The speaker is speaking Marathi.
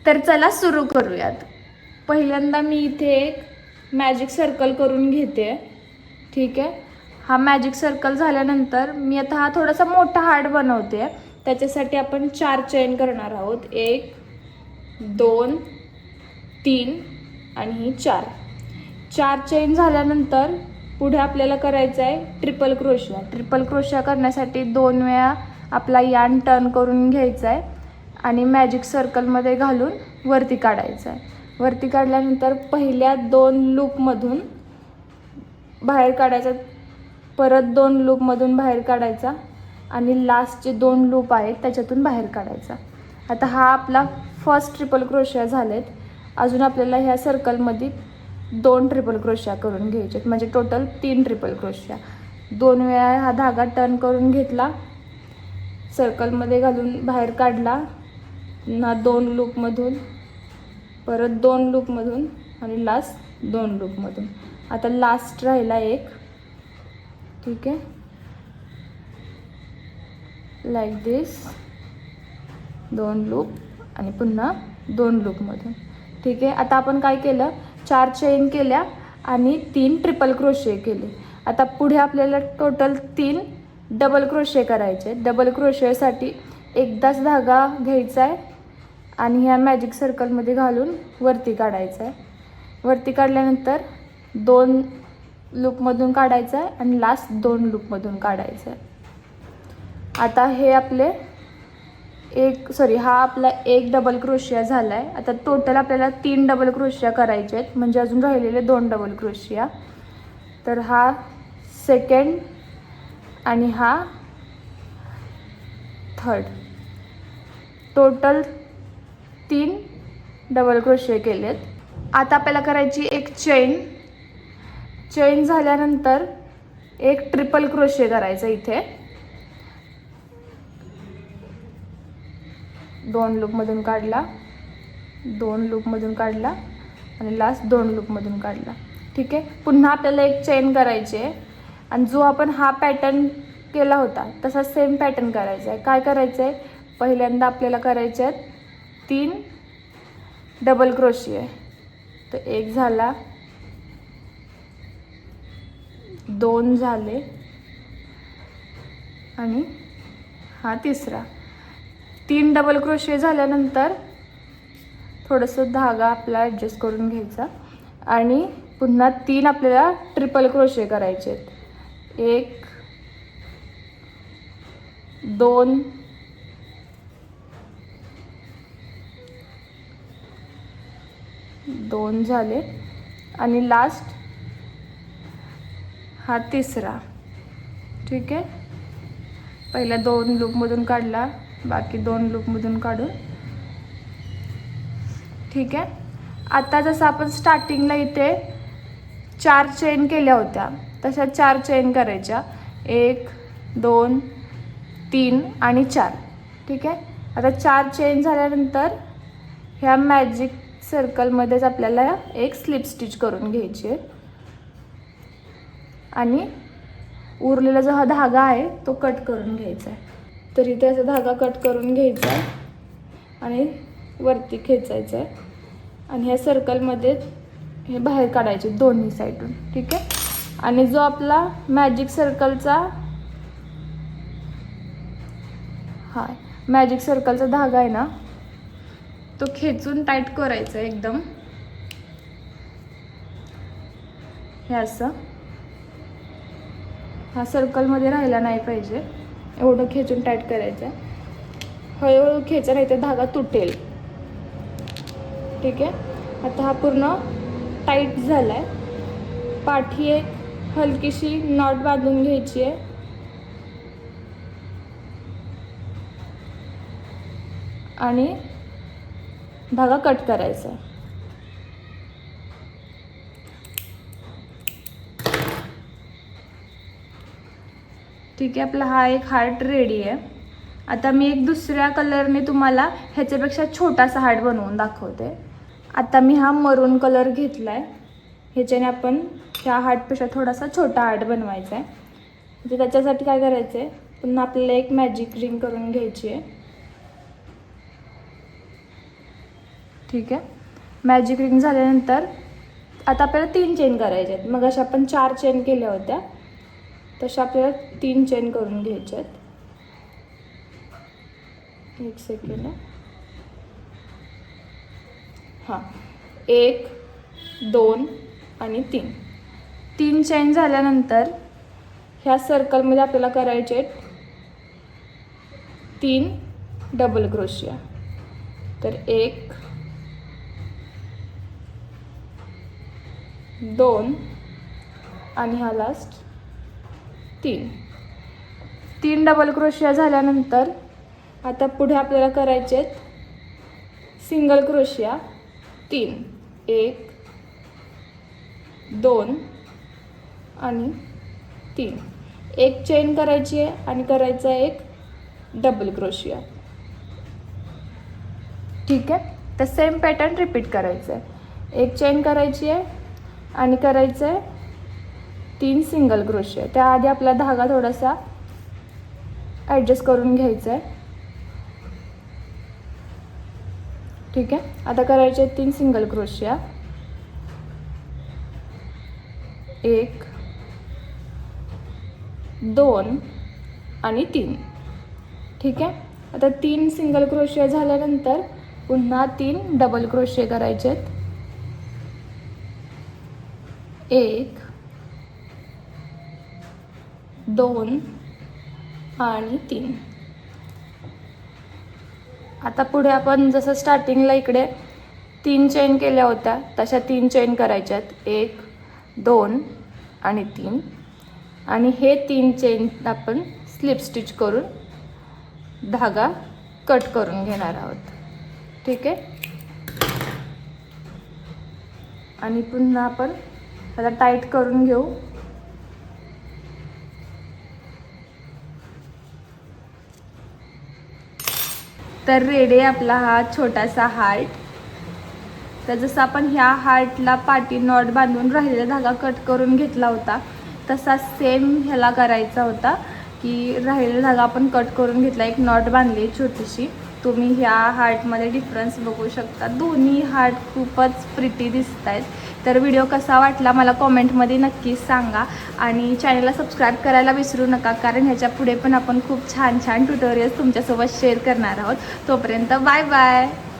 तर चला सुरू करूयात। पहिल्यांदा मी इथे एक मॅजिक सर्कल करून घेते। ठीक आहे, हा मॅजिक सर्कल झाल्यानंतर मी आता हा थोडासा मोठा हार्ट बनवते। त्याच्यासाठी आपण 4 चेन करणार आहोत, 1 2 3 आणि ही 4 चेन झाल्यानंतर पुढे आपल्याला करायचं आहे ट्रिपल क्रोशिया। ट्रिपल क्रोशिया करण्यासाठी 2 वेळा आपला यार्न टर्न करून घ्यायचा आहे आणि मॅजिक सर्कलमध्ये घालून वरती काढायचं आहे। वरती काढल्यानंतर पहिल्या 2 लूपमधून बाहेर काढायचा, परत 2 लूपमधून बाहेर काढायचा आणि लास्टचे 2 लूप आहेत त्याच्यातून बाहेर काढायचा। आता हा आपला फर्स्ट ट्रिपल क्रोशिया झालेत। अजून आपल्याला ह्या सर्कलमध्ये 2 ट्रिपल क्रोशिया करून घ्यायचे, म्हणजे टोटल 3 ट्रिपल क्रोशिया। 2 वेळा हा धागा टर्न करून घेतला, सर्कलमध्ये घालून बाहेर काढला ना 2 लूपमधून, परत 2 लूपमधून आणि लास्ट 2 लूपमधून। आता लास्ट राहिला एक। ठीक आहे, लाईक दिस, 2 लूप आणि पुन्हा 2 लूपमधून। ठीक आहे, आता आपण काय केलं, 4 चेन केल्या आणि 3 ट्रिपल क्रोशे केले। आता पुढे आपल्याला टोटल 3 डबल क्रोशे करायचे। डबल क्रोशेसाठी एकदाच धागा घ्यायचा आहे आणि ह्या मॅजिक सर्कलमध्ये घालून वरती काढायचं आहे। वरती काढल्यानंतर 2 लूपमधून काढायचं आहे आणि लास्ट 2 लूपमधून काढायचं आहे। आता हे आपले हा आपला एक डबल क्रोशिया झाला आहे। आता टोटल आपल्याला 3 डबल क्रोशिया करायचे आहेत, म्हणजे अजून राहिलेले 2 डबल क्रोशिया। तर हा सेकंड आणि हा थर्ड, टोटल 3 डबल क्रोशिया केलेत। आता आपल्याला करायची एक चेन झाल्यानंतर एक ट्रिपल क्रोशिया करायचा इथे। 2 लूपमधून काढला, 2 लूपमधून काढला आणि लास्ट 2 लूपमधून काढला। ठीक आहे, पुन्हा आपल्याला एक चेन करायची आहे आणि जो आपण हा पॅटर्न केला होता तसा सेम पॅटर्न करायचा आहे। काय करायचं आहे, पहिल्यांदा आपल्याला करायचे आहेत 3 डबल क्रोशिया। तर एक झाला, 2 झाले आणि हा तिसरा। 3 डबल क्रोशिया झाल्यानंतर थोडंसं धागा आपला ॲडजस्ट करून घ्यायचा आणि पुन्हा 3 आपल्याला ट्रिपल क्रोशिया करायचे आहेत। 1 2 2 झाले आणि लास्ट हा तिसरा। ठीक आहे, पहिल्या 2 लूपमधून काढला, बाकी 2 लूपमधून काढून। ठीक आहे, आता जसं आपण स्टार्टिंगला इथे 4 चेन केल्या होत्या तशा 4 चेन करायच्या, 1 2 3 आणि 4। ठीक आहे, आता 4 चेन झाल्यानंतर ह्या मॅजिक सर्कलमध्येच आपल्याला एक स्लिप स्टिच करून घ्यायची आहे आणि उरलेला जो हा धागा आहे तो कट करून घ्यायचा आहे। तर इथे असा धागा कट करून घ्यायचा आहे आणि वरती खेचायचं आहे आणि ह्या सर्कलमध्ये हे बाहेर काढायचे दोन्ही साईडून। ठीक आहे, आणि जो आपला मॅजिक सर्कलचा धागा आहे ना, तो खेचून टाईट करायचा एकदम, हे असं। हा सर्कलमध्ये राहिला नाही पाहिजे, एवढं खेचून टाईट करायचं आहे। हळूहळू खेचा, नाही तर धागा तुटेल। ठीक आहे, आता हा पूर्ण टाईट झाला आहे। पाठी एक हलकीशी नॉट बांधून घ्यायची आहे आणि धागा कट करायचा आहे। ठीक आहे, आपला हा एक हार्ट रेडी आहे। आता मी एक दुसऱ्या कलरने तुम्हाला ह्याच्यापेक्षा छोटासा हार्ट बनवून दाखवते। आता मी हा मरून कलर घेतला आहे, ह्याच्याने आपण ह्या हार्टपेक्षा थोडासा छोटा हार्ट बनवायचा आहे। म्हणजे त्याच्यासाठी काय करायचं आहे, पुन्हा आपल्याला एक मॅजिक रिंग करून घ्यायची आहे ठीक आहे. मॅजिक रिंग झाल्यानंतर आता आपल्याला 3 चेन करायचे आहेत. मग अशा आपण 4 चेन केल्या होत्या, तशा आपल्याला 3 चेन करून घ्यायच्या आहेत. एक सेकंड. हां, 1 2 आणि 3 चेन झाल्यानंतर ह्या सर्कलमध्ये आपल्याला करायचे आहेत 3 डबल क्रोशिया. तर 1 2 आणि हा लास्ट 3 डबल क्रोशिया झाल्यानंतर आता पुढे आपल्याला करायचे आहेत सिंगल क्रोशिया 3. 1 2 आणि 3. एक चेन करायची आहे आणि करायचा आहे एक डबल क्रोशिया. ठीक आहे. तर सेम पॅटर्न रिपीट करायचं आहे. एक चेन करायची आहे आणि करायचं आहे 3 सिंगल क्रोशिया. त्याआधी आपला धागा थोडासा ॲडजस्ट करून घ्यायचा आहे. ठीक आहे. आता करायचे 3 सिंगल क्रोशिया. 1 2 आणि 3. ठीक आहे. आता 3 सिंगल क्रोशिया झाल्यानंतर पुन्हा 3 डबल क्रोशिया करायचे आहेत. 1 2 आणि 3. आता पुढे आपण जसं स्टार्टिंगला इकडे 3 चेन केल्या होत्या तशा 3 चेन करायच्या आहेत. 1 2 आणि 3. आणि हे 3 चेन आपण स्लिप स्टिच करून धागा कट करून घेणार आहोत. ठीक आहे. आणि पुन्हा आपण आता टाईट करून घेऊ. तर रेडी आहे आपला हा छोटासा हार्ट. तर जसं आपण ह्या हार्टला पाठी नॉट बांधून राहिलेला धागा कट करून घेतला होता तसा सेम ह्याला करायचा होता की राहिलेला धागा आपण कट करून घेतला, एक नॉट बांधली छोटीशी. तुम्ही ह्या हार्टमध्ये डिफरन्स बघू शकता. दोन्ही हार्ट खूपच प्रिटी दिसत आहेत. तर व्हिडिओ कसा वाटला मला कॉमेंटमध्ये नक्कीच सांगा आणि चॅनलला सबस्क्राईब करायला विसरू नका, कारण ह्याच्या पुढे पण आपण खूप छान छान ट्युटोरियल्स तुमच्यासोबत शेअर करणार आहोत. तोपर्यंत बाय बाय.